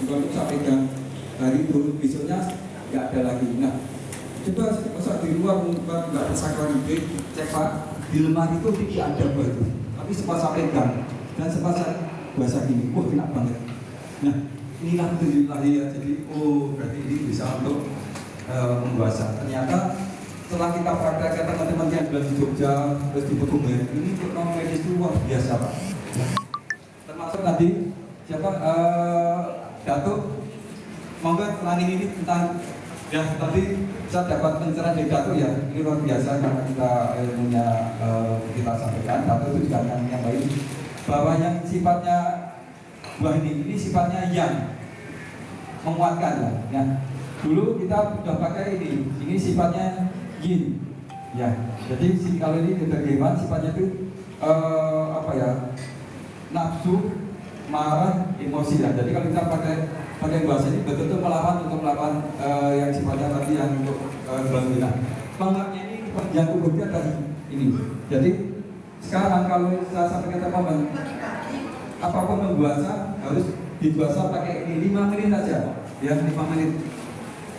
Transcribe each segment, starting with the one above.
Kalau sampai pegang hari itu besoknya nggak ada lagi. Nah, coba masa di luar nggak bisa klarifikasi, cek Pak, di lemari itu tidak ada buah itu. Tapi sempat saya pegang dan sempat saya basah gini, wah enak banget. Nah, inilah alhamdulillah ya. Jadi berarti ini bisa untuk membuasa. Ternyata setelah kita praktekkan teman-teman yang ada di Jogja, terus di Petumben, ini non medis itu luar biasa Pak. Termasuk tadi siapa Datuk, monggo terangin ini tentang ya tadi saya dapat pencerahan dari Datuk ya, ini luar biasa karena kita ilmunya kita sampaikan. Datuk itu juga akan menyampaikan bahwa yang sifatnya buah ini sifatnya yang menguatkan ya. Dulu kita sudah pakai ini sifatnya yin, ya. Jadi kalau ini ketergiban sifatnya itu nafsu, marah, emosi ya. Jadi kalau kita pakai bahasa ini betul-betul melawan yang sifatnya tadi yang untuk berbeda. Pengertiannya ini yang kubuknya tadi ini. Jadi sekarang kalau saya sampaikan teman-teman, apapun membuasa harus dibuasa pakai ini 5 menit aja, ya 5 menit.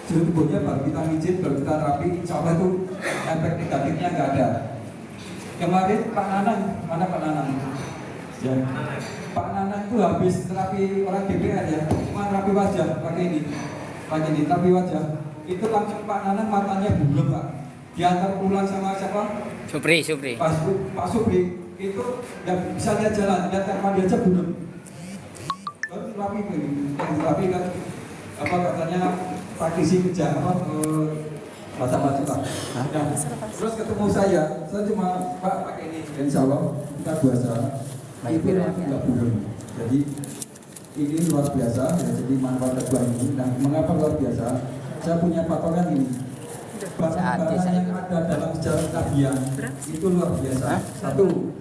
Suhu tubuhnya baru kita mijit, baru kita rapi, insya Allah itu efek negatifnya nggak ada. Kemarin Pak Nanang, mana Pak Nanang? Ya. Pak Nanang itu habis terapi orang DPR ya, cuma terapi wajah pakai ini, terapi wajah. Itu langsung Pak Nanang matanya buram Pak. Diantar pulang sama siapa? Supri. Pak Supri itu nggak bisa lihat jalan, lihat mandi aja buram. Baru terapi ini, terapi kan apa katanya praktisi kerja macam-macam lah. Nah, terus ketemu saya cuma Pak pakai ini, insya Allah kita biasa itu nggak buram. Jadi ini luar biasa ya, jadi manfaat kedua ini. Nah, mengapa luar biasa? Saya punya patokan ini. Barang-barang yang ada dalam sejarah Nabian itu luar biasa. Satu,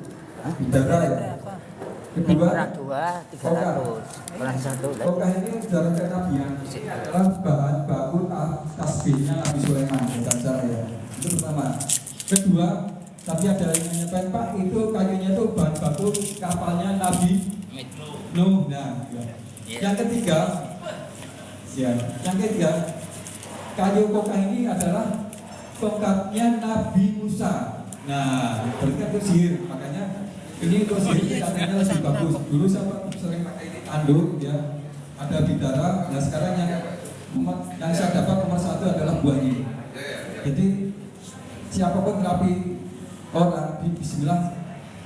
bidara ya. Kedua, Kokah ini dalam kenabian adalah bahan baku tasbihnya Nabi Sulaiman bukan saya ya. Itu pertama. Kedua, tapi ada yang menyampaikan Pak itu kayunya itu bahan baku kapalnya Nabi Nuh. Nah, ya. Yang ketiga, kayu kokah ini adalah tongkatnya Nabi Musa. Nah, berarti kan itu sihir, makanya ini untuk sihir katanya lebih bagus. Dulu saya sering pakai ini tanduk ya, ada bidara. Nah sekarang yang saya dapat nomor 1 adalah buahnya. Jadi siapapun terapi orang di Bismillah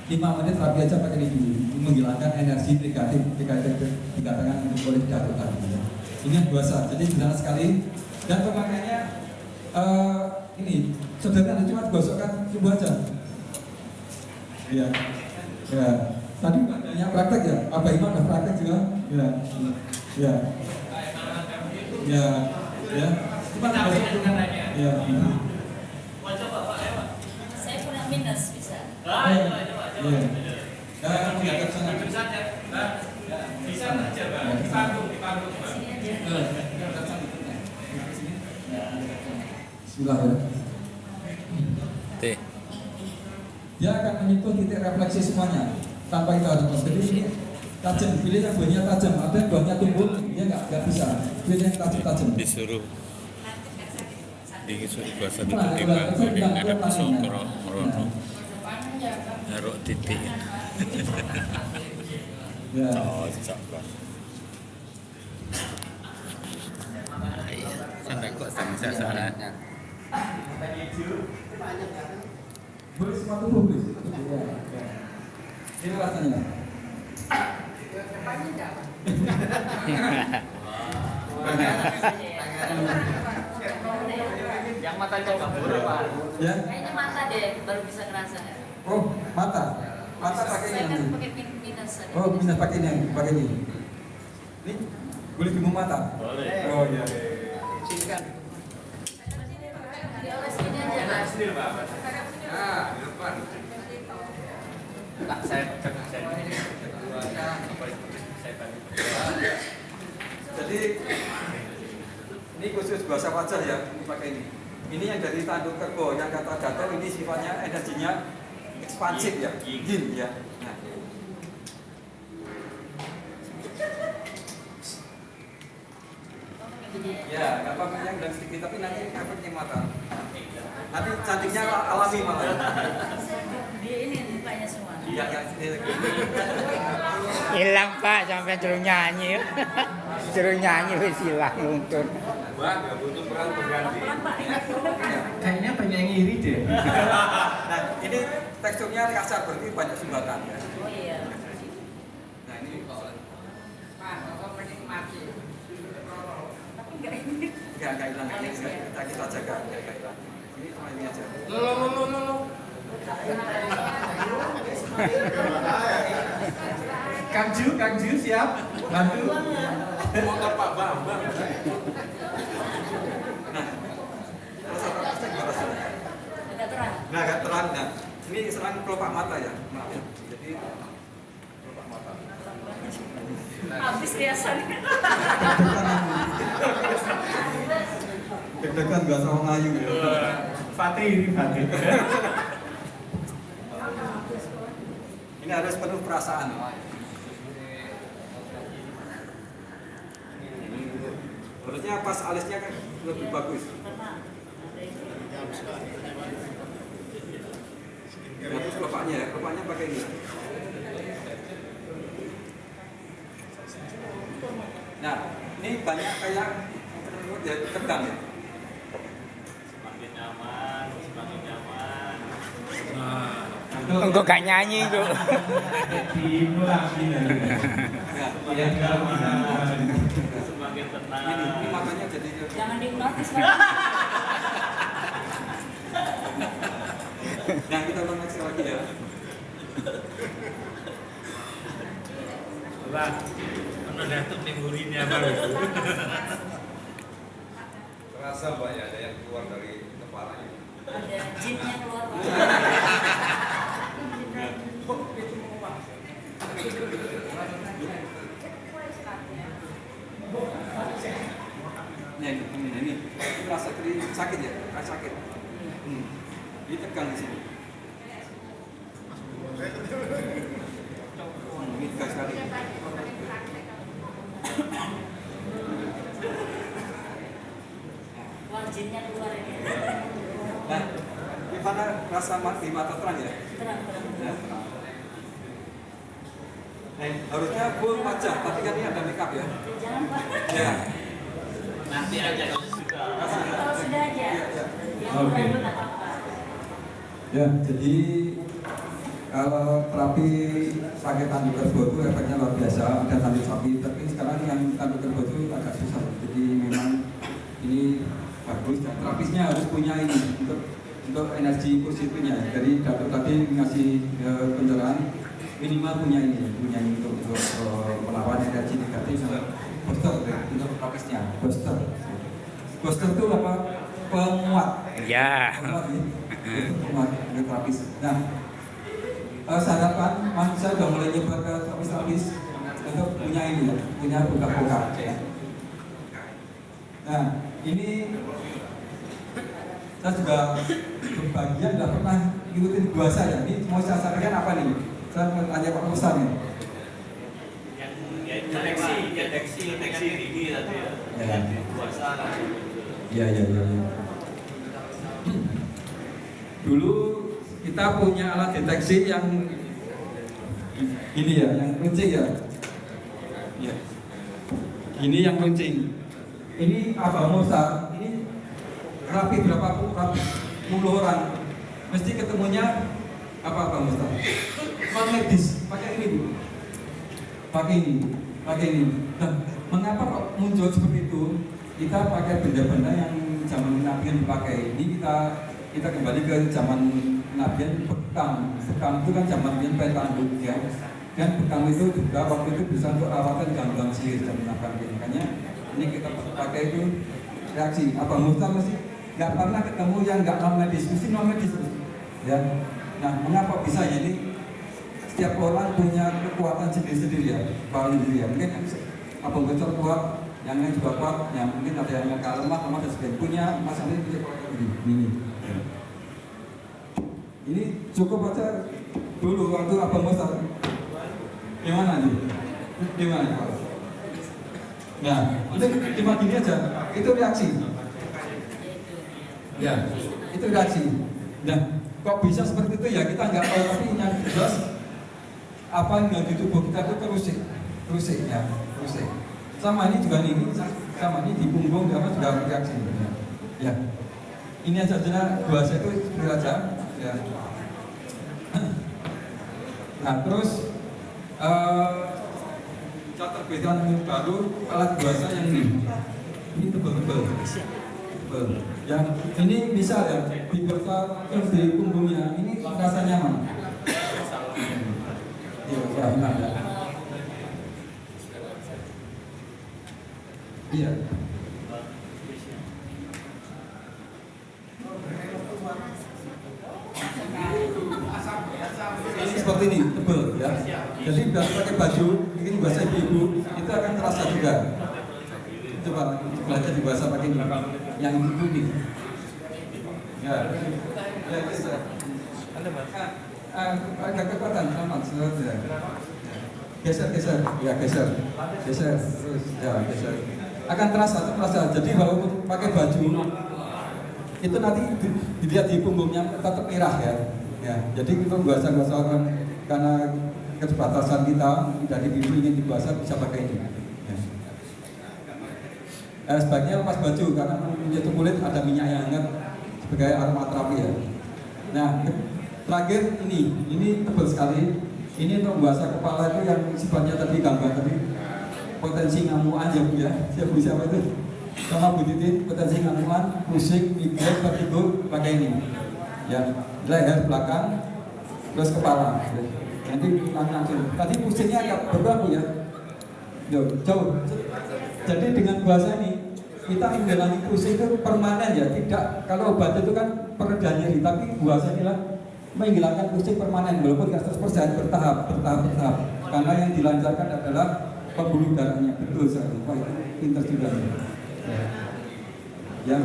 5 menit terapi aja pakai ini dulu, menghilangkan energi negatif dikatakan oleh Datuk tadi. Ini biasa, jadi sederhana sekali dan pemakaiannya ini sederhana, cuma gosokkan tubuh aja. Ya. Ya, tadi banyak praktek ya, Abah Imam ada praktek juga. Ya. Cepat ya. Saya kurang minus bisa. Ya. Bisa saja, Pak. Di panggung. Bismillah ya. Dia akan menyentuh titik refleksi semuanya tanpa itu ada jadi ini tajam, pilih yang buahnya tajam, ada yang buahnya tumpul, dia nggak bisa, pilih yang tajam. Disuruh bahasa tiba-tiba ini ada pisau merono naruh titik Ya. Sampai kok bisa salah. Boleh semua tubuh, boleh. Ini rasanya. Yang mata coba Pak. Ya. Kayaknya mata deh baru bisa kerasa. Oh, mata. Mata pakai Saya kan ini. pakai minus. Oh, minus pakai ini, pakai ini. Ini boleh di mata. Boleh. Oh iya. Silakan. Dioles ini aja. Sini Pak. Nah, di depan. Tak saya Jadi ini khusus bahasa wajah ya, ini pakai ini. Ini yang dari tanduk kerbau, yang kata Dato ini sifatnya energinya ekspansif ya, yin ya. Nah. Jadi Ya, nggak apa-apa yang dan sedikit, tapi nanti efeknya mata. Nanti cantiknya alami malah. dia ini mukanya semua. Iya, yang ini. Hilang Pak sampai suruh nyanyi. Suruh nyanyi wis hilang luntur. Wah, nggak butuh peran pengganti. Pelan Pak. Kayaknya penyanyi iri deh. Nah, ini teksturnya kasar, berarti banyak sumbatan ya. Oh iya. Nah, ini Tapi enggak ini. nggak hilang, ini kita jaga, nggak hilang. Ini cuma ini aja. Lo. Kang Ju siap bantu. Motor Pak Bambang. Agak terang. Nah, agak terang. Nah, ini serang kelopak mata ya. Maaf ya. Jadi kelopak mata. Habis riasannya. Deg-degan nggak sama ngayu ya. Fatih. Ini harus penuh perasaan. Harusnya pas alisnya kan lebih bagus. Nah, terus kelopaknya ya, kelopaknya pakai ini. Nah, ini banyak kayak ya, tegang ya. Engko gak nyanyi kok. Ya. Ini makanya jadi Jangan dihipnotis Pak. Nah, kita ulang lagi ya. Lah, mana datuk timburinya baru. Terasa Pak ya, ada yang keluar dari kepalanya. Ada jinnya keluar Pak. Nah, ini rasa sakit ya, rasa sakit. Ini tegang di sini. Ini tegang sekali. Wah, jinnya keluar ini. Nah, gimana rasa di mata terang ya? Terang. Ya, terang. Nah, harusnya full wajah, tapi kan ini ada makeup ya. Jangan Pak. Ya. Nanti aja kalau sudah. Kalau sudah aja. Yang Oke. dulu nggak apa-apa. Ya, jadi kalau terapi sakit tanduk kerbau itu efeknya luar biasa, ada tanduk sapi, tapi sekarang yang tanduk kerbau itu agak susah. Jadi memang ini bagus dan terapisnya harus punya ini untuk energi positifnya. Jadi datuk tadi ngasih pencerahan minimal punya ini untuk melawan energi negatif sama booster untuk terapisnya. Booster itu apa? Penguat. Ya. Penguat untuk terapis. Nah, saya harapkan saya sudah mulai nyebar ke terapis untuk punya ini ya, punya buka-buka ya. Nah, ini saya juga berbagian tidak pernah ngikutin puasa ya. Ini mau saya sampaikan apa nih? Saya mau tanya Pak Musa nih. Deteksi dini tadi ya. Ya. Puasa. Iya. Dulu kita punya alat deteksi yang ini ya, yang runcing ya. Ya. Ini yang runcing. Ini Abah Musa. Ini rapi berapa puluh orang. Mesti ketemunya apa Abah Musa? Medis. Pakai ini Bu. Pakai ini. Nah, mengapa kok muncul seperti itu? Kita pakai benda-benda yang zaman Nabi dipakai. Ini kita kembali ke zaman Nabi bekam. Bekam itu kan zaman Nabi tanduk ya. Dan bekam itu juga waktu itu bisa untuk rawatan gangguan sihir dan Nabi. Makanya ini kita pakai itu reaksi. Abang Musa mesti nggak pernah ketemu yang nggak non medis, mesti non medis. Ya. Nah, mengapa bisa? Jadi setiap orang punya kekuatan sendiri-sendiri ya, paling sendiri ya. Mungkin Abang Musa kuat, yang lain juga kuat, yang mungkin ada yang agak lemah dan sebagainya. Punya masalah ini punya kekuatan ini. Ini cukup aja dulu waktu Abang Musa. Gimana nih? Gimana Pak? Nah, itu cuma gini aja, itu reaksi. Ya, itu reaksi. Nah, kok bisa seperti itu ya kita nggak tahu, tapi yang jelas apa yang di tubuh kita itu terusik ya, terusik. Sama ini juga ini, sama ini di punggung apa juga reaksi. Ya, ini aja bahasa itu seperti aja. Ya. Nah, terus cara terbitkan yang baru alat bahasa yang ini tebal-tebal. Yang ini bisa ya dibesar terus di punggungnya ini rasa nyaman. Iya, benar ya. Iya. Ini seperti ini, tebal ya. Jadi biar pakai baju, ini bahasa ibu itu akan terasa juga. Coba belajar di bahasa pakai ini, yang itu ini. Ya, ya bisa. Agak kekuatan, selamat, ya. Geser, ya geser, terus, ya geser. Akan terasa. Jadi walaupun pakai baju itu nanti dilihat di punggungnya tetap merah ya. Ya, jadi itu bahasa orang karena keterbatasan kita tidak ingin dibahasa bisa pakai ini. Ya. Sebaiknya lepas baju karena menyentuh kulit ada minyak yang hangat sebagai aromaterapi ya. Nah, terakhir ini tebal sekali. Ini untuk bahasa kepala itu yang sifatnya tadi gambar tadi potensi ngamuan ya Bu ya. Siapa itu? Sama Bu Titin potensi ngamuan, pusing, migrain, vertigo pakai ini. Ya, leher belakang, terus kepala. Nanti langsung. Tadi pusingnya agak berlaku ya. Jauh. Jadi dengan bahasa ini kita menjalani pusing itu permanen ya. Tidak kalau obat itu kan pereda nyeri, tapi bahasa inilah menghilangkan pusing permanen walaupun tidak 100% bertahap. Karena yang dilancarkan adalah pembuluh darahnya. Betul sekali. Wah, itu pintar juga. Ya.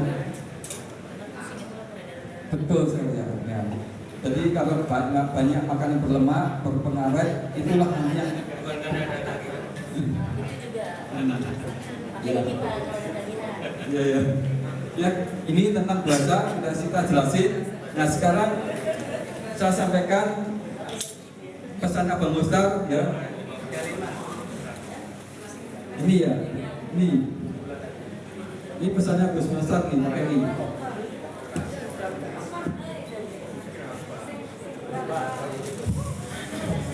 Betul sekali ya. Jadi kalau banyak makanan berlemak, berpengawet, itulah namanya. Ya. Ya, ini tentang bahasa sudah kita jelasin. Nah, sekarang saya sampaikan pesan Abang Mustar ya. Ini ya. Ini pesannya Gus Mustar nih, pakai ini.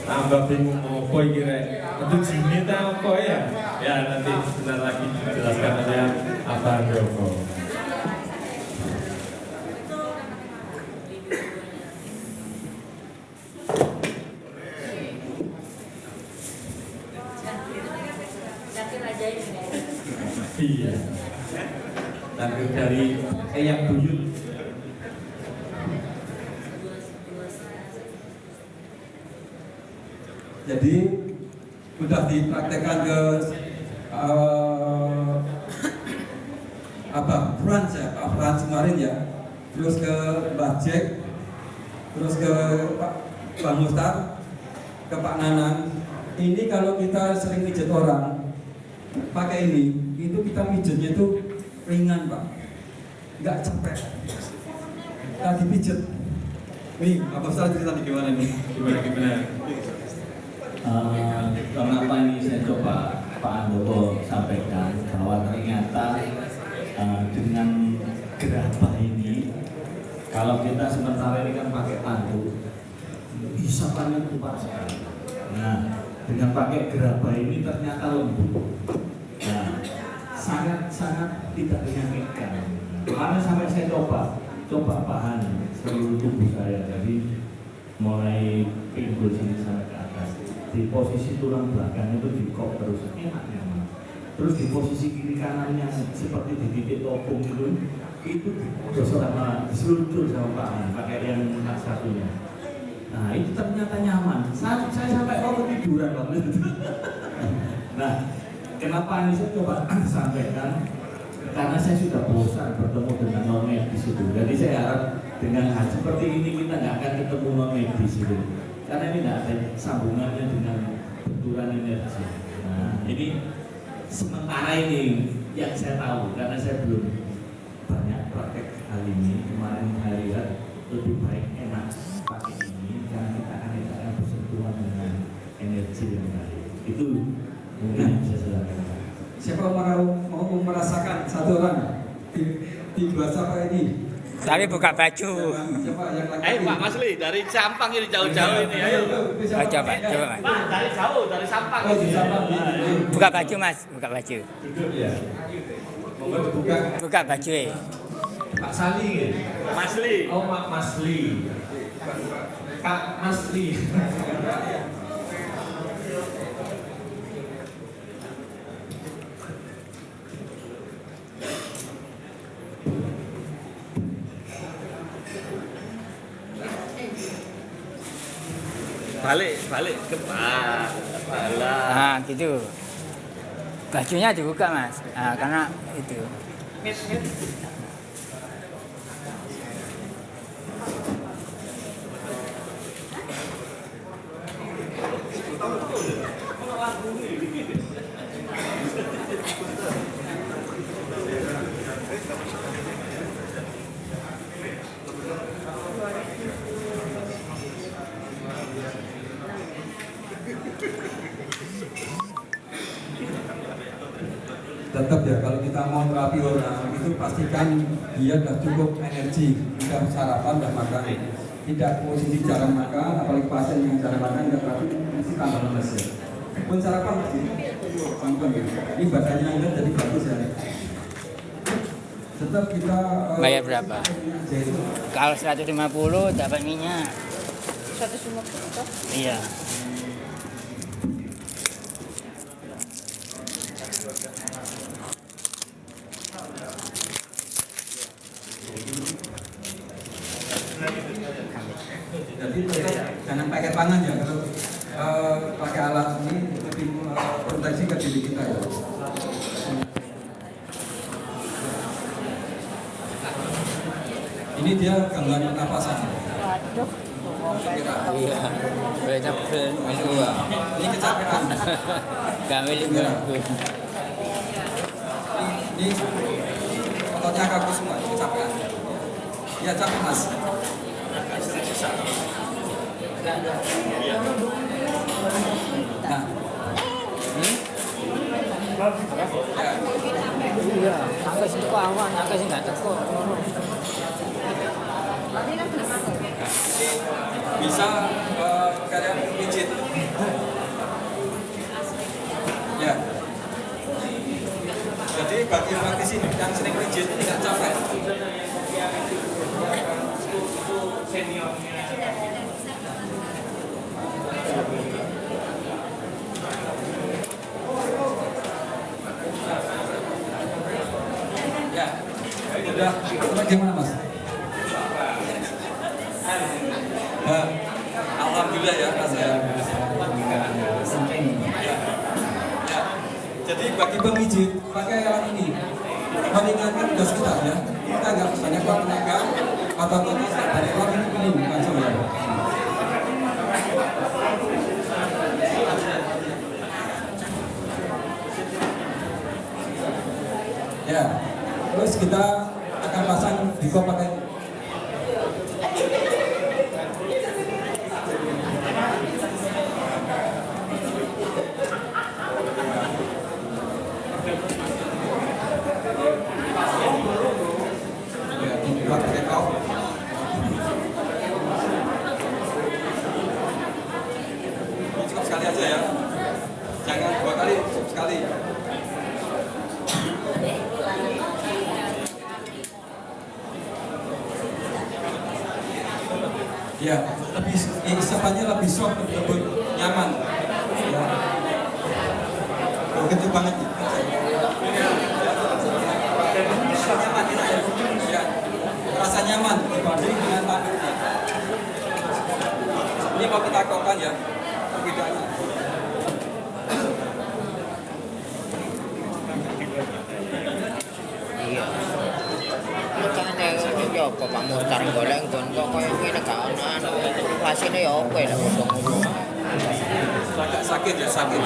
Tambah bingung mau apa iki rek. Itu jenis apa ya? Ya nanti sebentar lagi dijelaskan oleh Abang Joko. Iya. Tapi dari Eyang Buyut. Jadi sudah dipraktekkan ke Pak Frans kemarin ya, terus ke Mbak Jack, terus ke Pak Mustar, ke Pak Nanang. Ini kalau kita sering pijet orang pakai ini, itu kita pijetnya itu ringan Pak, nggak capek. Tadi pijet. Nih, apa salah cerita gimana nih? Gimana? Kenapa ini saya coba Pak Andoko sampaikan bahwa ternyata dengan gerabah ini kalau kita sementara ini kan pakai tanduk bisa panen kuat sekali. Nah, dengan pakai gerabah ini ternyata lembut. Nah, sangat tidak menyakitkan. Karena sampai saya coba bahan seluruh tubuh saya, jadi mulai pinggul sini sampai ke atas. Di posisi tulang belakang itu dikok terus enak nyaman. Terus di posisi kiri kanan yang seperti di titik topung itu sama diseluncur sama Pak Han pakai yang satunya. Nah itu ternyata nyaman. Saya sampai ketiduran waktu itu. Nah kenapa ini saya coba sampaikan? Karena saya sudah bosan bertemu dengan non medis itu. Jadi saya harap dengan hal seperti ini kita nggak akan ketemu non medis itu. Karena ini tidak ada sambungannya dengan benturan energi. Nah ini sementara ini yang saya tahu, karena saya belum banyak praktek hal ini, kemarin saya lihat lebih baik enak pakai ini karena kita akan bersentuhan dengan energi yang baik. Itu mungkin yang bisa saya lakukan. Siapa mau merasakan satu orang di bahasa apa ini? Tapi buka baju. Siapa yang laki? Ayo Pak Masli, dari Sampang ini jauh-jauh ini, ayo. Oh, coba Mas. Pak, dari jauh, dari Sampang. Oh, di Sampang. Buka baju Mas, buka baju. Duduk ya. Mau dibuka. Buka baju ya. Pak Sali ya? Masli. Oh, Pak Masli. Kak Masli. Balik ke Pak. Balik. Nah, gitu. Bajunya dibuka Mas. Nah, karena itu. Tetap ya, kalau kita mau terapi orang itu pastikan dia sudah cukup energi, sudah sarapan dan makan. Tidak posisi jarang makan, apalagi pasien yang jarang makan tidak terapi mesti tambah lemes ya. Pun sarapan mesti sarapan gitu. Ini badannya ingat jadi bagus ya. Tetap kita Bayar berapa? jadi Kalau 150 dapat minyak. 150 Iya. jadi jangan pakai tangan ya, kalau pakai alat ini lebih proteksi ke diri kita ya. Ini dia gangguan pernapasan. Waduh. Iya. Banyak berdua. Ini kecapean. Kami libur. Ini ototnya kaku semua, kecapean. Ya capek mas. Nah, ya. Iya, angka sih kok awan, angka sih nggak tekuk. Bisa kayak pijit. Ya. Jadi bagi praktis ini yang sering pijit ini nggak capek. Ya, udah. Bagaimana mas? Alhamdulillah ya mas ya. Ya. Jadi bagi pemijit pakai alat ini meringankan tugas kita ya. Kita nggak banyak buat tenaga atau dari alat ini pilih langsung ya. Ya, terus kita akan pasang di pakai ya, dibuat pakai kau. Cukup sekali aja ya, jangan 2 kali, cukup sekali. Ya, lebih isapannya lebih soft, lebih nyaman. Ya. Begitu banget. Nyaman, ya. Rasa nyaman dibanding dengan tanduknya. Ini mau kita kokkan ya, perbedaannya. Iya. Makanya ya apa Pak Mustar golek don kok koyo ngene gak ono anu pasine ya apa ya bodong-bodong. Agak sakit ya, sakit.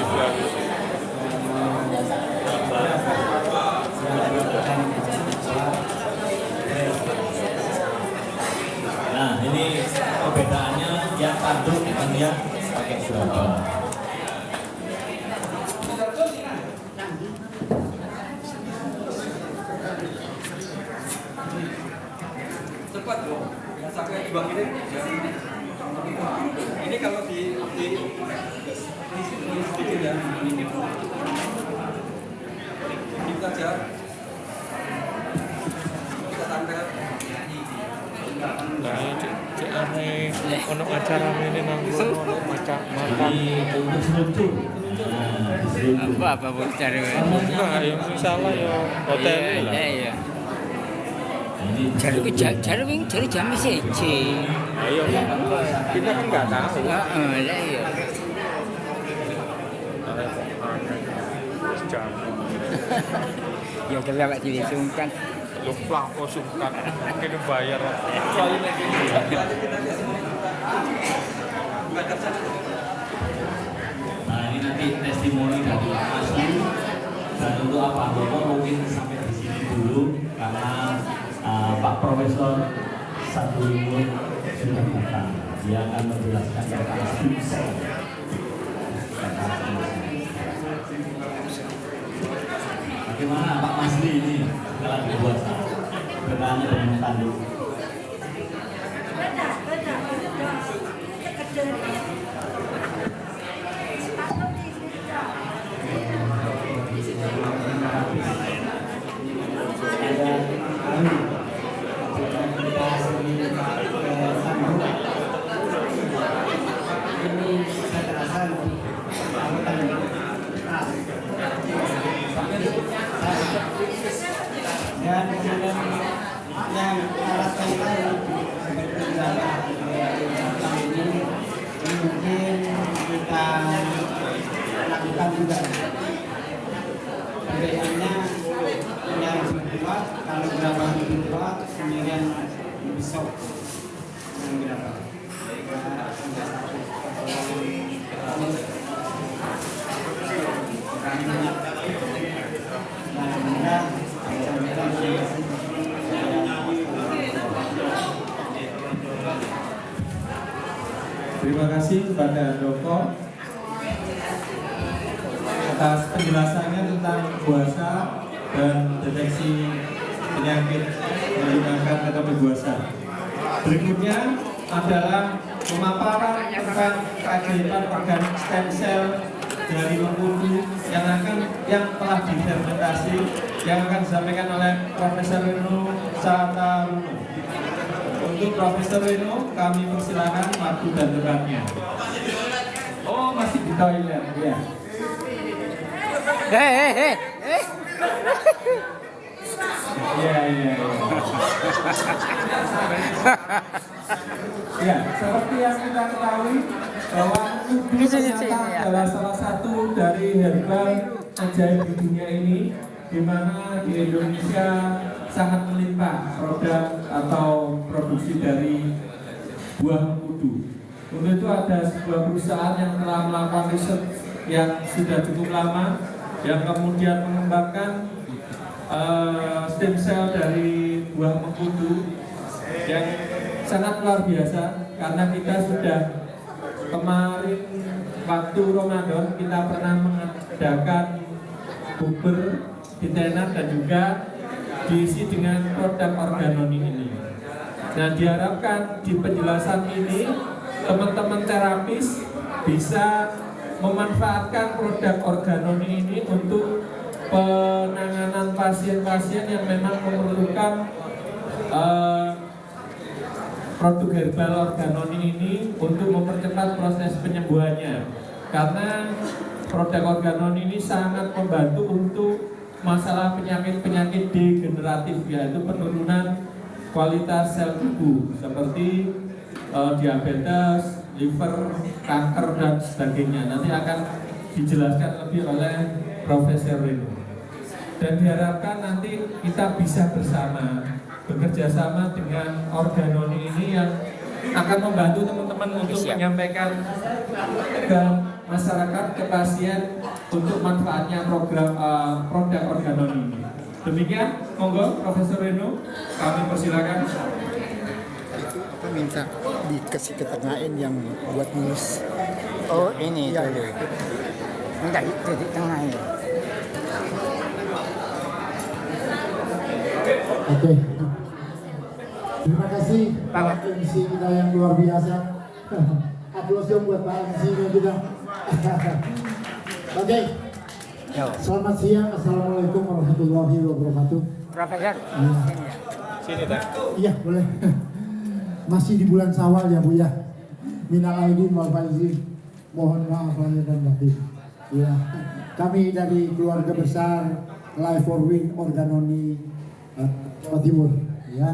yang pakai gerabah. Cepat dong, sampai dua ini. Ini kalau di sedikit ya, kita aja kita tampil. Cek aneh, ono acara ini nanggung ono macam makan. Ini untuk seluncur. Nah, seluncur. Apa buat cari? Nah, yang misalnya ya hotel lah. Iya. Ini Cari jam siji. Ayo, kita kan nggak tahu. Heeh, lah iya. Jam. Ya kalau awak disungkan. Lu pelako sungkan, kena bayar. Nah ini nanti testimoni dari Pak Asli. Dan untuk apa? Bapak mungkin sampai di sini dulu karena Pak Profesor Sadulungun sudah datang. Dia akan menjelaskan tentang sukses. Bagaimana Pak Masli ini setelah berpuasa? Bertanya dengan tanduk. Dan kemudian yang alat kaitan seperti misalnya ini mungkin kita lakukan juga perbedanya yang lebih kuat, kalau berapa lebih kuat kemudian besok yang berapa Terima kasih kepada Doko atas penjelasannya tentang puasa dan deteksi penyakit menggunakan metode puasa. Berikutnya adalah pemaparan tentang keajaiban organik stem cell dari mengkudu yang telah difermentasi yang akan disampaikan oleh Profesor Reno Sataruno. Untuk Profesor Reno, kami persilakan waktu dan tempatnya. Oh, masih di toilet, ya. Hei. Iya. Ya, seperti yang kita ketahui bahwa kudu ternyata adalah salah satu dari herbal ajaib di dunia ini, di mana di Indonesia sangat melimpah produk atau produksi dari buah mengkudu. Untuk itu ada sebuah perusahaan yang telah melakukan riset yang sudah cukup lama, yang kemudian mengembangkan stem cell dari buah mengkudu yang sangat luar biasa, karena kita sudah kemarin waktu Ramadan kita pernah mengadakan bukber di Tenar dan juga diisi dengan produk organoni ini. Nah, diharapkan di penjelasan ini teman-teman terapis bisa memanfaatkan produk organoni ini untuk penanganan pasien-pasien yang memang memerlukan produk herbal organoni ini untuk mempercepat proses penyembuhannya. Karena produk organoni ini sangat membantu untuk masalah penyakit-penyakit degeneratif, yaitu penurunan kualitas sel tubuh seperti diabetes, liver, kanker dan sebagainya. Nanti akan dijelaskan lebih oleh Profesor Reno. Dan diharapkan nanti kita bisa bersama bekerja sama dengan organoni ini yang akan membantu teman-teman untuk menyampaikan ke masyarakat, ke pasien untuk manfaatnya program produk organoni ini. Demikian, monggo Profesor Reno, kami persilakan. Minta dikasih ketengahin yang buat mulus. Oh ini Iya. dulu. Enggak itu di tengah ya. Oke. Terima kasih Pak MC kita yang luar biasa. Aplaus dong buat Pak MC nya juga. Oke. Yo. Selamat siang. Assalamualaikum warahmatullahi wabarakatuh. Profesor. Sini tak. Iya boleh. Masih di bulan Syawal ya Bu ya. Minal aidin wal faizin. Mohon maaf lahir dan batin. Ya. Kami dari keluarga besar Life for Win Organoni Jawa Timur. Ya.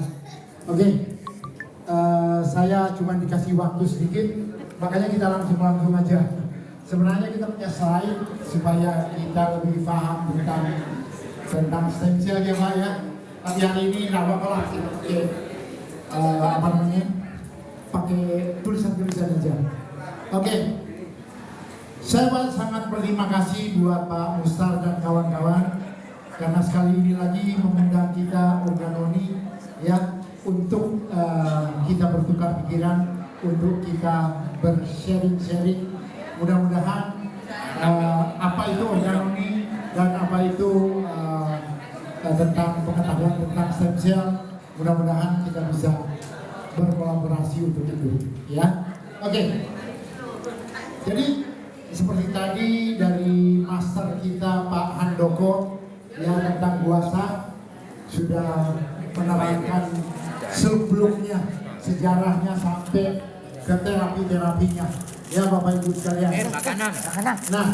Oke. Saya cuma dikasih waktu sedikit, makanya kita langsung aja. Sebenarnya kita punya slide supaya kita lebih paham tentang stem cell ya Pak ya. Tapi hari ini nggak apa-apa lah kita pakai tulisan-tulisan aja. Oke. Saya sangat berterima kasih buat Pak Mustar dan kawan-kawan karena sekali ini lagi mengundang kita Organoni ya untuk kita bertukar pikiran, untuk kita bersharing-sharing. Mudah-mudahan apa itu Organoni dan apa itu tentang pengetahuan tentang stem cell, mudah-mudahan kita bisa berkolaborasi untuk itu ya. Oke. Jadi seperti tadi dari master kita Pak Handoko yang tentang puasa sudah menerangkan sebelumnya sejarahnya sampai ke terapinya ya Bapak Ibu sekalian. Makanan. Nah,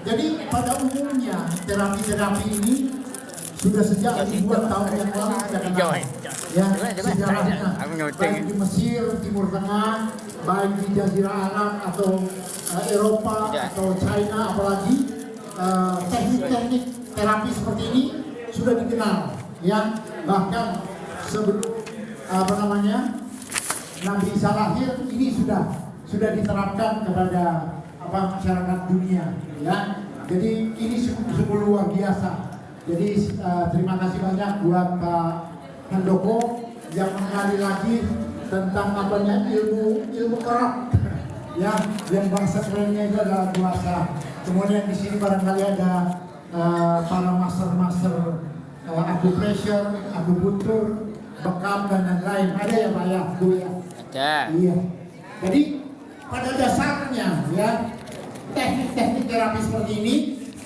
jadi pada umumnya terapi ini sudah sejak ribuan tahun yang lalu kita kenal ya sejarahnya, baik di Mesir, Timur Tengah, baik di Jazirah Arab atau Eropa atau China, apalagi teknik-teknik terapi seperti ini sudah dikenal ya, bahkan sebelum Nabi Isa lahir ini sudah diterapkan kepada masyarakat dunia ya. Jadi ini sungguh luar biasa. Jadi terima kasih banyak buat Pak Handoko yang menggali lagi tentang ilmu kerap ya, yang bahasa kerennya itu adalah puasa. Kemudian di sini barangkali ada para master acupressure, akupunktur, bekam dan lain-lain. Ada ya Pak ya, Bu ya? Ada. Iya. Jadi pada dasarnya ya teknik-teknik terapi seperti ini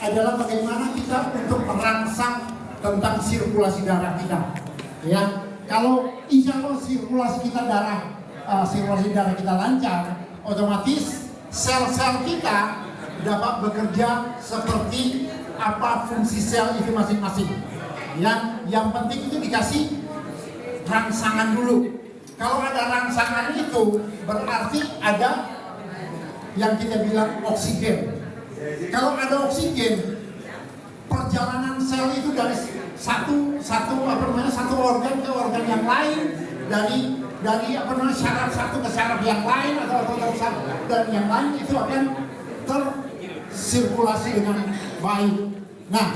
adalah bagaimana kita untuk merangsang tentang sirkulasi darah kita. Ya, kalau insya Allah sirkulasi darah kita lancar, otomatis sel-sel kita dapat bekerja seperti apa fungsi sel itu masing-masing. Ya, yang penting itu dikasih rangsangan dulu. Kalau ada rangsangan itu berarti ada yang kita bilang oksigen. Kalau ada oksigen, perjalanan sel itu dari satu organ ke organ yang lain, dari syaraf satu ke syaraf yang lain atau dan yang lain itu akan tersirkulasi dengan baik. Nah,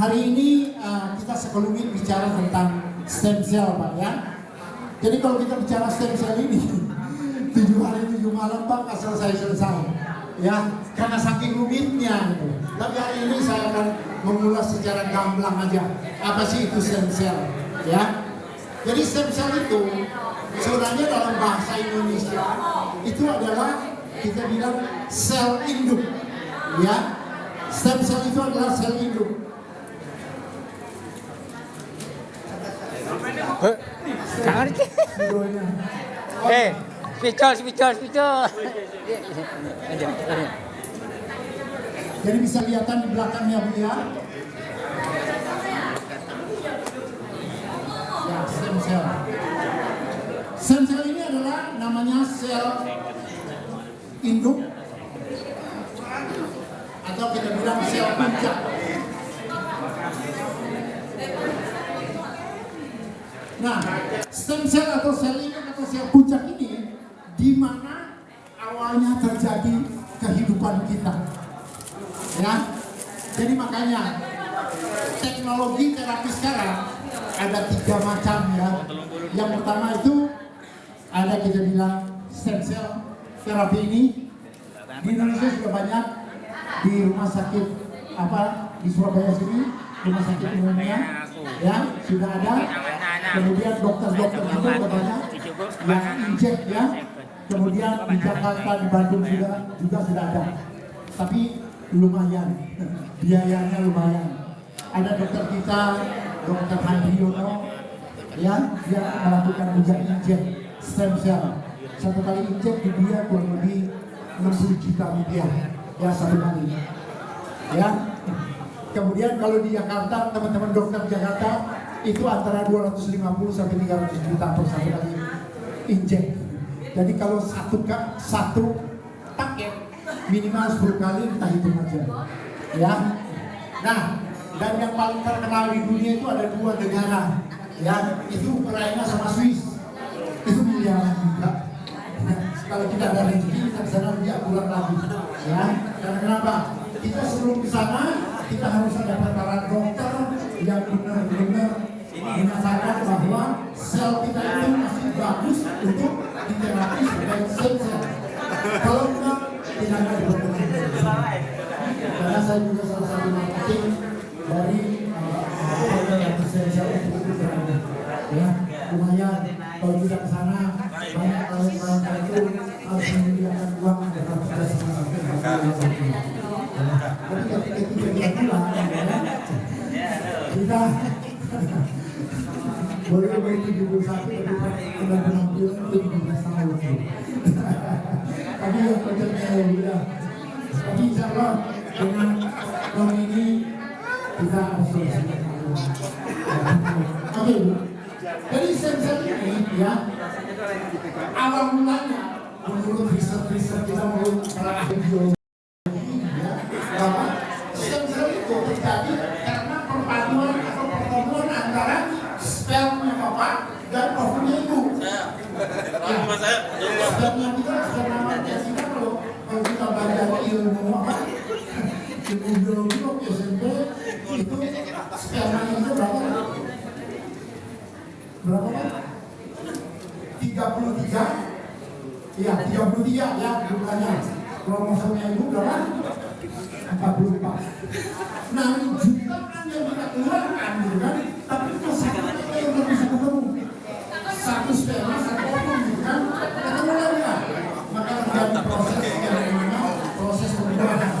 hari ini kita sekelumit bicara tentang stem cell Pak ya. Jadi kalau kita bicara stem cell ini 7 hari 7 malam Pak nggak selesai ya, karena saking rumitnya gitu. Tapi hari ini saya akan mengulas secara gamblang aja apa sih itu stem cell ya. Jadi stem cell itu sebenarnya dalam bahasa Indonesia itu adalah kita bilang sel induk ya. Stem cell itu adalah sel induk. Gak ngerti. Spidol. Jadi bisa kelihatan di belakangnya Bu ya. Ya, stem cell. Stem cell ini adalah namanya sel induk atau kita bilang sel puncak. Nah, stem cell atau sel induk atau sel puncak ini di mana awalnya terjadi kehidupan kita. Ya. Jadi makanya teknologi terapi sekarang ada 3 macam ya. Yang pertama itu ada kita bilang stem cell terapi ini di Indonesia sudah banyak, di rumah sakit di Surabaya sini, rumah sakit umumnya ya sudah ada. Kemudian dokter-dokter juga sudah banyak yang injek ya. Kemudian di Jakarta, di Bandung juga sudah ada. Tapi lumayan, biayanya lumayan. Ada dokter kita, Dokter Hadi Yono, ya, dia melakukan juga injek stem cell. Satu kali injek di dia kurang lebih 60 juta rupiah, ya satu kali. Ya. Kemudian kalau di Jakarta, teman-teman dokter Jakarta itu antara 250 sampai 300 juta per satu kali injek. Jadi kalau satu paket minimal 10 kali kita hitung aja. Ya. Nah, dan yang paling terkenal di dunia itu ada 2 negara. Ya, itu Ukraina sama Swiss. Itu miliaran juga. Nah, kalau kita ada rezeki kita kesana lebih akurat lagi. Ya, karena kenapa? Kita sebelum ke sana kita harus ada para dokter yang benar-benar menyatakan bahwa sel kita itu masih bagus untuk diterapi sebagai stem cell. Kalau enggak, tidak ada diperlukan. Karena saya juga salah satu marketing dari stem cell untuk itu berada. Ya, lumayan kalau kita ke sana banyak klien-klien itu harus menyediakan uang dalam pada sampai tapi ketika pulang kita boleh 71 tapi sudah penampilan itu 17 tahun. Tapi yang pentingnya ya, tapi insya Allah dengan tahun ini kita harus selesai. Oke, jadi stem cell ini ya awal mulanya menurut riset kita menurut para ahli bahwa stem cell itu terjadi karena perpaduan atau pertemuan antara sperma bapak dan ovumnya ibu. Dan yang kita namanya kita kalau kita belajar ilmu apa ilmu biologi waktu SMP itu sperma itu berapa? Berapa kan? 33? Iya 33 ya bukannya. Kromosomnya ibu berapa? 44. Nah jutaan yang kita keluarkan gitu kan, tapi itu satu yang bisa ketemu. Satu sperma, satu ovum gitu kan, ketemu lagi ya. Maka terjadi proses yang namanya proses pembuahan.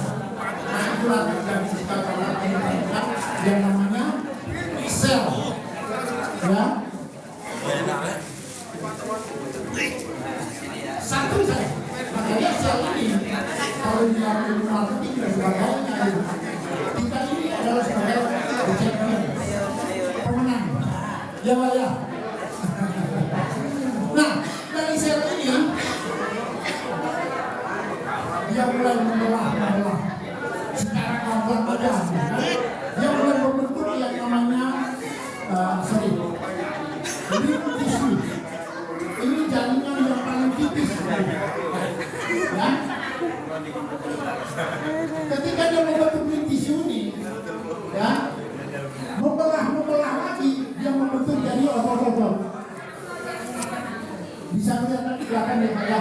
Nah itulah terjadi jika yang namanya sel. Ya. Satu saja. Makanya sel ini kalau dia marketing dan sebagainya kita ini adalah sebagai champion pemenang ya Pak ya. Nah dari sel ini dia mulai membelah secara komplit dia mulai membentuk yang namanya lymph tissue. Ini jaringan yang paling tipis ya. Ketika dia membentuk lymph tissue ini ya membelah lagi dia membentuk jadi otot-otot. Bisa lihat di belakang ya Pak ya.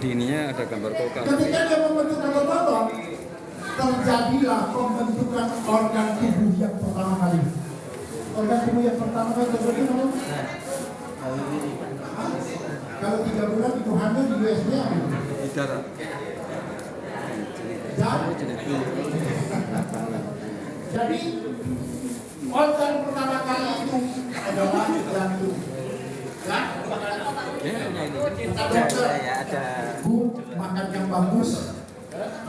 Di ininya ada gambar kokang. Ketika dia membentuk otot-otot terjadilah pembentukan organ tubuh yang pertama kali. Organ tubuh yang pertama kali terjadi apa? Kalau 3 bulan ibu hamil di USG apa? Darah. Jadi organ pertama kali itu adalah jantung. Ya, ada. Bu, makan yang bagus,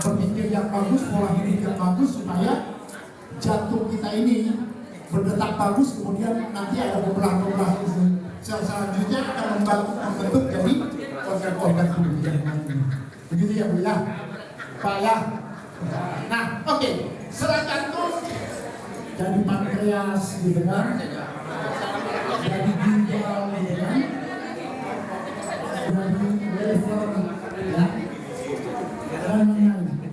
berpikir yang bagus, pola hidup yang bagus supaya jantung kita ini berdetak bagus. Kemudian nanti ada beberapa sel selanjutnya akan membentuk jadi organ-organ tubuh yang lain. Begitu ya Bu ya, Pak ya. Nah, oke. Setelah jantung jadi pankreas gitu kan, jadi ginjal gitu kan, jadi liver ya, dan lain-lain.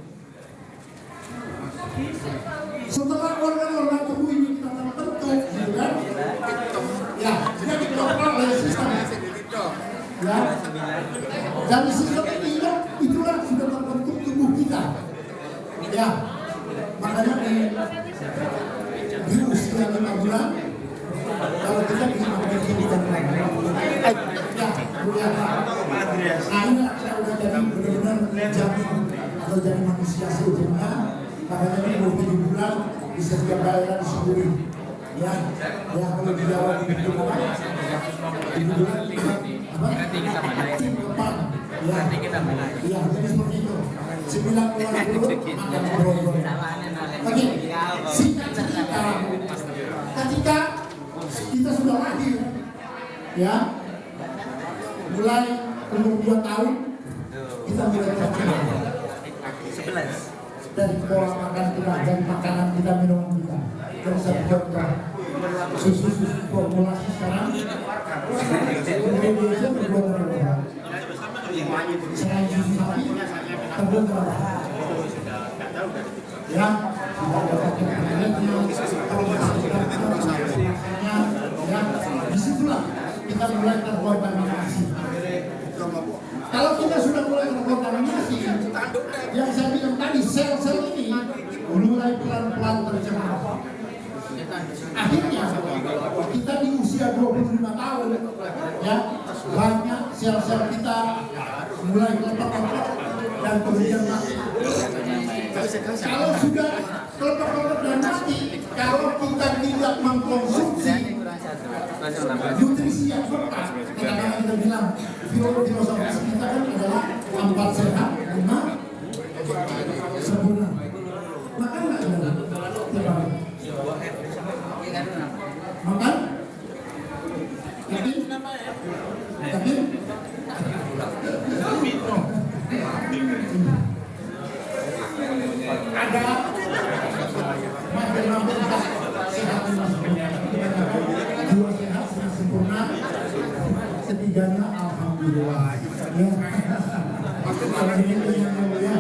Setelah organ-organ tubuh ini kita terbentuk gitu kan, ya, dia dikelola oleh sistem ya. Dari sistem ini itulah sudah terbentuk tubuh kita. Ya, makanya di usia 5 bulan kalau kita dimakan bukan ya, bukan. Nah ini kita udah jadi benar-benar jamin atau jadi manusia seutuhnya. Makanya ini 7 bulan di setiap daerah disyukuri. Ya, ya kalau di Jawa di bulan Nanti kita mana ya? ya, Nanti kita mana? ya, jadi seperti itu. 90 akan berubah. Oke, singkat cerita, ketika kita sudah lahir, ya, mulai umur 2 tahun, kita mulai tercipta. 11. Dari pola makan kita, dari makanan kita, minuman kita. Dari satu contoh, susu formulasi sekarang, Indonesia berbuat berapa? Selain susu sapi, terbuat berapa? Ya, ya, disitulah kita mulai terkontaminasi. Kalau kita sudah mulai terkontaminasi, yang saya bilang tadi, sel-sel ini mulai pelan-pelan tercemar. Akhirnya kita di usia 25 tahun, ya, banyak sel-sel kita mulai kelepek-kelepek dan kemudian mati. Kalau sudah kelepek-kelepek dan mati, kalau kita tidak mengkonsumsi nutrisi yang tepat, kadang-kadang kita bilang filosofis kita kan adalah 4 sehat, 5 sempurna. Makan nggak ada? Tiap hari. Makan? Yakin? Yakin? Ada mampir-mampir sehat dan sempurna. 2 sehat dan sempurna. Ketiganya alhamdulillah. Ya. Kalau ini yang mulia.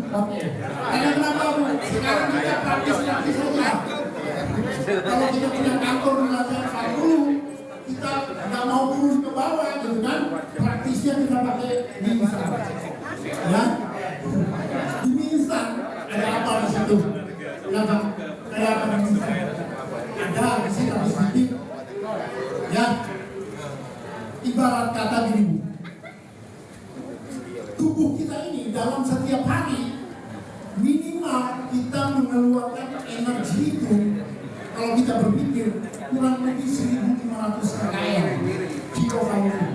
Oke. Karena kenapa Bu? Sekarang kita praktis saja. Kalau kita punya kantor di lantai 40, kita nggak mau turun ke bawah, gitu kan? Praktisnya kita pakai mie instan. Ya, di mie instan ada apa di situ? Kenapa? Ada apa di situ? Ada di sini tapi sedikit. Ya, ibarat kata gini Bu. Tubuh kita ini dalam setiap hari minimal kita mengeluarkan energi itu, kalau kita berpikir, kurang lebih 1.500 kcal kilokalori.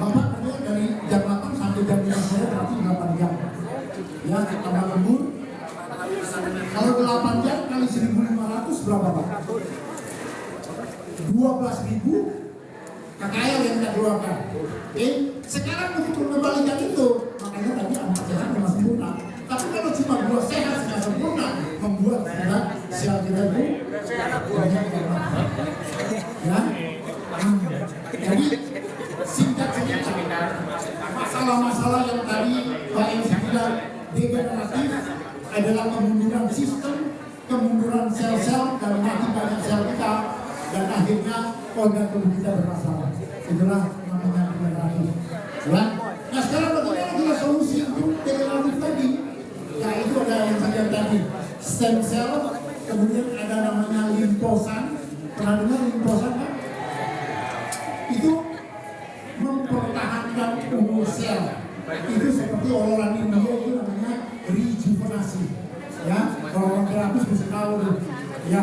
Bapak kerja dari jam 8 sampai jam 5 sore berarti 8 jam. Ya, tambah lembur. Kalau 8 jam kali 1.500 berapa Pak? 12.000 kcal yang kita keluarkan. Oke, sekarang untuk mengembalikan itu, makanya tadi 4 sehat 5 sempurna. Tapi kalau cuma 2 sehat 5 sempurna, membuat kita sel kita itu banyak yang mati. Ya, jadi singkat cerita, masalah-masalah yang tadi Pak MC bilang degeneratif adalah kemunduran sistem, kemunduran sel-sel dan mati banyak sel kita, dan akhirnya organ tubuh kita bermasalah. Itulah namanya degeneratif. Ya. Nah sekarang bagaimana kita solusi untuk degeneratif tadi? Ya itu ada yang saya tadi, stem cell, kemudian ada namanya limfosan. Pernah dengar limfosan kan? Itu mempertahankan umur sel. Itu seperti orang India itu namanya rejuvenasi. Ya, kalau orang terapis bisa tahu tuh. Ya,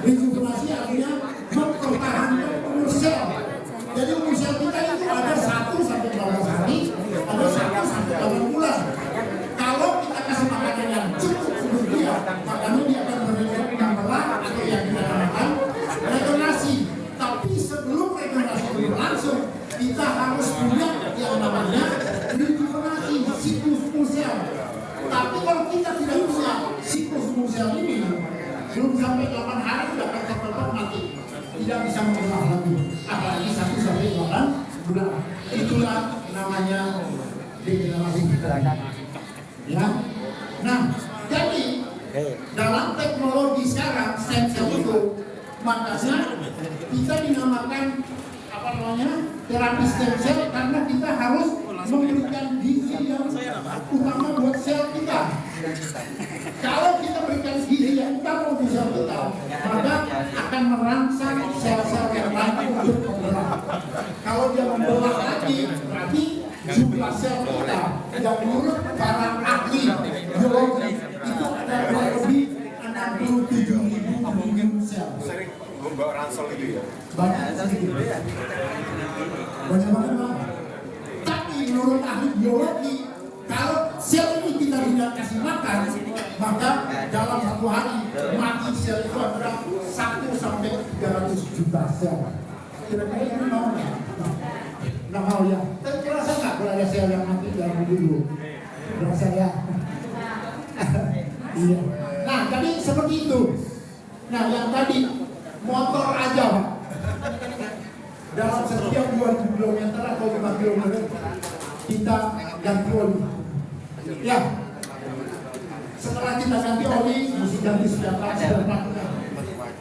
rejuvenasi artinya mempertahankan umur sel. Jadi umur sel kita itu ada 1 sampai 12 hari, ada 1 sampai 8 bulan. Kalau kita kasih makanan yang cukup untuk dia, makanya dia akan bergerak atau yang kita namakan regenerasi. Tapi sebelum regenerasi itu berlangsung, kita harus punya yang namanya rejuvenasi, siklus sel. Tapi kalau kita tidak punya siklus sel ini, belum sampai 8 hari sudah akan mati, tidak bisa mengolah lagi. Apalagi 1 sampai 8 bulan. Itulah namanya degenerasi. Ya, nah jadi dalam teknologi sekarang stem cell itu makanya kita dinamakan apa terapi stem cell karena kita harus memberikan gizi yang utama buat sel kita. Kalau kita berikan gizi yang utama buat sel kita, maka akan merangsang sel-sel yang lain untuk membelah. Kalau dia membelah lagi, berarti jumlah sel kita yang menurut para ahli biologi itu ada kurang lebih 67.000 billion sel. Sering membawa ransel itu ya. Banyak sedikit. Banyak banget. Tapi menurut ahli biologi, kalau sel ini kita tidak kasih makan, maka dalam satu hari mati sel itu adalah 1 sampai 300 juta sel. Kira-kira ini mau nggak? Nggak mau ya. Tapi terasa nggak kalau ada sel yang mati dalam tubuh? Terasa ya. Iya. Nah, tadi seperti itu. Nah, yang tadi motor aja, Pak. Dalam setiap 2 km atau 5 km kita ganti oli. Ya. Setelah kita ganti oli, mesti ganti spare.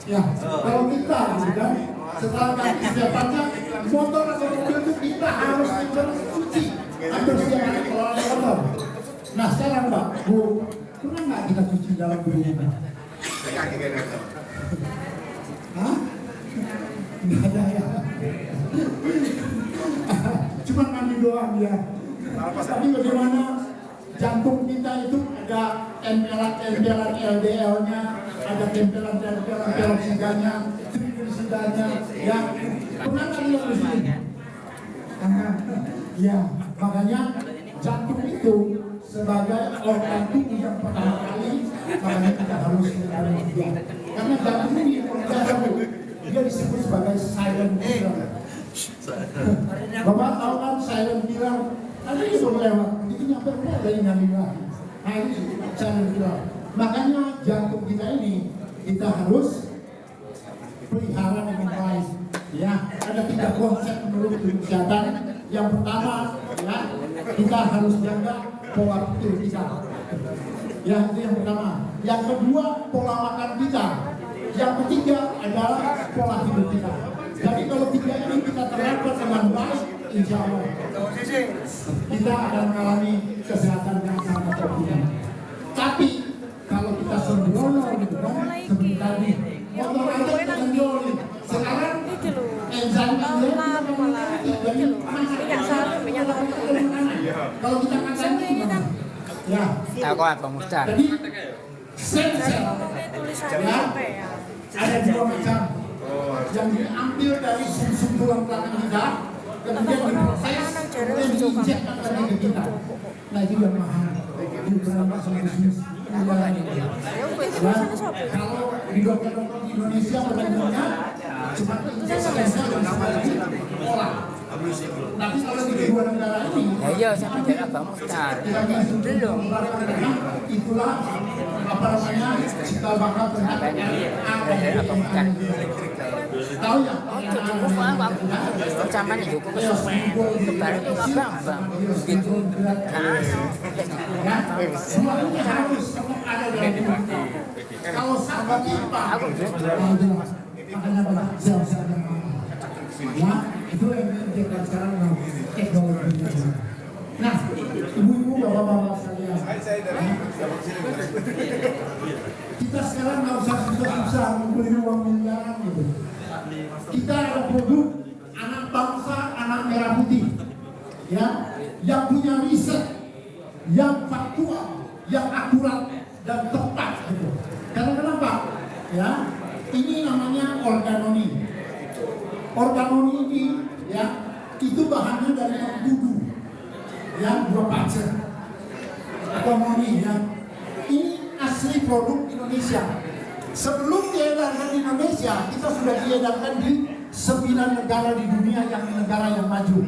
Ya. Kalau kita sudah setelah ganti spare, motor atau mobil itu kita harus cuci. Hampir setiap hari kalau ada motor. Nah, sekarang Pak, Bu, pernah nggak kita cuci dalam rumah? Hah? Nggak ada ya. Cuma mandi doang ya. Tapi bagaimana jantung kita itu ada tempelan LDL-nya, ada tempelan peroksidanya, trigliseridanya, ya. Pernah nggak lihat di sini? Ya, makanya jantung itu sebagai organ tubuh yang pertama kali, makanya kita harus mengenali dia. Karena jantung ini organ dia disebut sebagai silent killer. Bapak tahu kan silent killer? Ada yang baru lewat, itu nyampe ada yang nyampe lagi. Nah ini silent killer. Makanya jantung kita ini kita harus pelihara dengan baik. Ya, ada 3 konsep menurut kesehatan. Yang pertama, ya, kita harus jaga pola pikir kita. Ya, itu yang pertama. Yang kedua, pola makan kita. Yang ketiga adalah pola hidup kita. Jadi kalau 3 ini kita terapkan dengan baik, insya Allah kita akan mengalami kesehatan yang sangat optimal. Tapi kalau kita sembrono gitu kan, seperti tadi, motor aja dengan dioli. Sekarang enzim kalau kita makan gimana? Ya. Aku apa Mustar? Jadi sel-sel ya ada 2 macam yang diambil dari sum-sum tulang belakang kita, kemudian diproses, kemudian diinjekkan ke tubuh kita. Nah itu yang mahal. Kalau di dokter-dokter di Indonesia penanganannya cuma injeksi dan lagi olah. Tapi kalau di kedua negara ini, ya sama kayak Abang Mustar. Belum. Itulah apa namanya cikal bakal tentang Abang Mustar. tahu ya? Zaman itu kebaran abang gitu. Semuanya harus ada dalam hidup. Kalau sahabat kita, makanya banyak sel-sel yang ya, itu yang kita sekarang teknologi. Nah, ibu-ibu, bapak-bapak sekalian, kita sekarang nggak usah susah-susah membeli uang miliaran gitu. Kita ada produk anak bangsa, anak merah putih, ya, yang punya riset, yang faktual, yang akurat dan tepat gitu. Karena kenapa? Ya, ini namanya organoni. Organoni ini, ya, itu bahannya dari mengkudu, yang 2 pacer. Organoni, ya, ini asli produk Indonesia. Sebelum diedarkan di Indonesia, kita sudah diedarkan di 9 negara di dunia yang negara yang maju,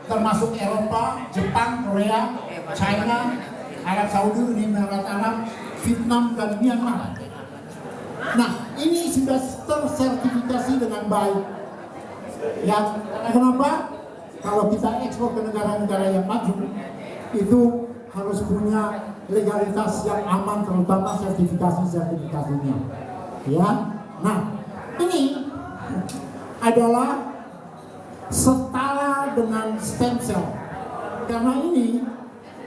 termasuk Eropa, Jepang, Korea, China, Arab Saudi, Uni Emirat Arab, Vietnam, dan Myanmar. Nah, ini sudah tersertifikasi dengan baik. Ya, kenapa? Kalau kita ekspor ke negara-negara yang maju, itu harus punya legalitas yang aman, terutama sertifikasinya. Ya, nah ini adalah setara dengan stem cell. Karena ini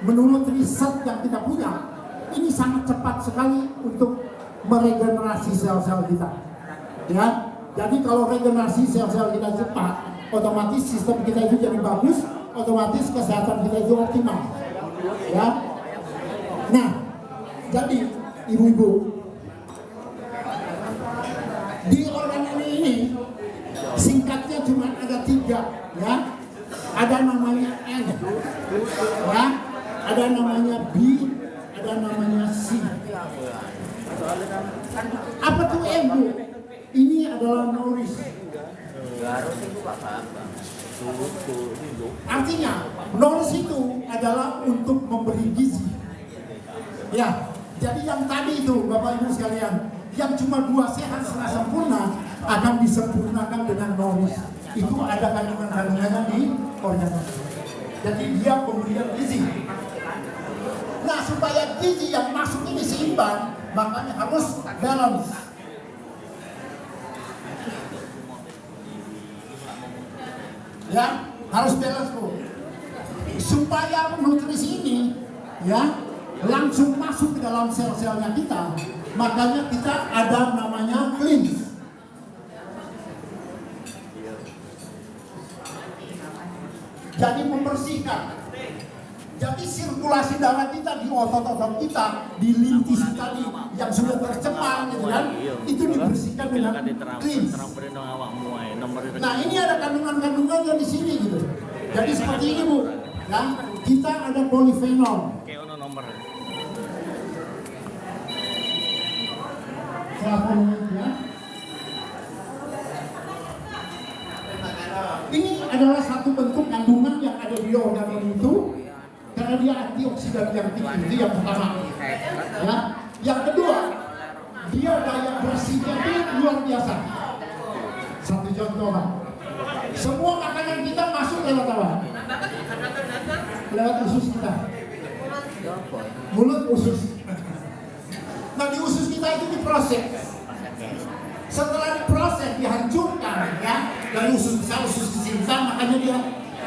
menurut riset yang kita punya, ini sangat cepat sekali untuk meregenerasi sel-sel kita. Ya, jadi kalau regenerasi sel-sel kita cepat, otomatis sistem kita itu jadi bagus, otomatis kesehatan kita itu optimal. Ya, nah, jadi ibu-ibu, di organ ini singkatnya cuma ada 3, ya. Ada namanya N, ya. Ada namanya B, ada namanya C. Apa tuh M, Bu? Ini adalah nourish. Artinya, nourish itu adalah untuk memberi gizi. Ya, jadi yang tadi itu, Bapak Ibu sekalian, yang cuma 2 sehat setengah sempurna akan disempurnakan dengan nourish. Itu ada kandungan-kandungannya di organ. Jadi dia pemberian gizi. Nah, supaya gizi yang masuk ini seimbang, makanya harus balance. Ya, harus balance, Bu. Supaya nutrisi ini ya langsung masuk ke dalam sel-selnya kita, makanya kita ada namanya cleanse. Jadi membersihkan. Jadi sirkulasi darah kita di otot-otot kita, di lintis tadi yang sudah tercemar, gitu kan, itu dibersihkan dengan cleanse. Nah, ini ada kandungan-kandungannya di sini, gitu. Jadi seperti ini, Bu. Ya, kita ada polifenol. Flavonoid, ya. Ini adalah satu bentuk kandungan yang ada di organ itu karena dia antioksidan yang tinggi, itu yang pertama. Ya. Yang kedua, dia daya bersihnya itu luar biasa. Satu contoh, Pak. Semua makanan kita masuk lewat apa? Lewat usus kita. Mulut usus. Nah, di usus kita itu diproses. Setelah diproses, dihancurkan, ya, dari usus besar, usus kecil, makanya dia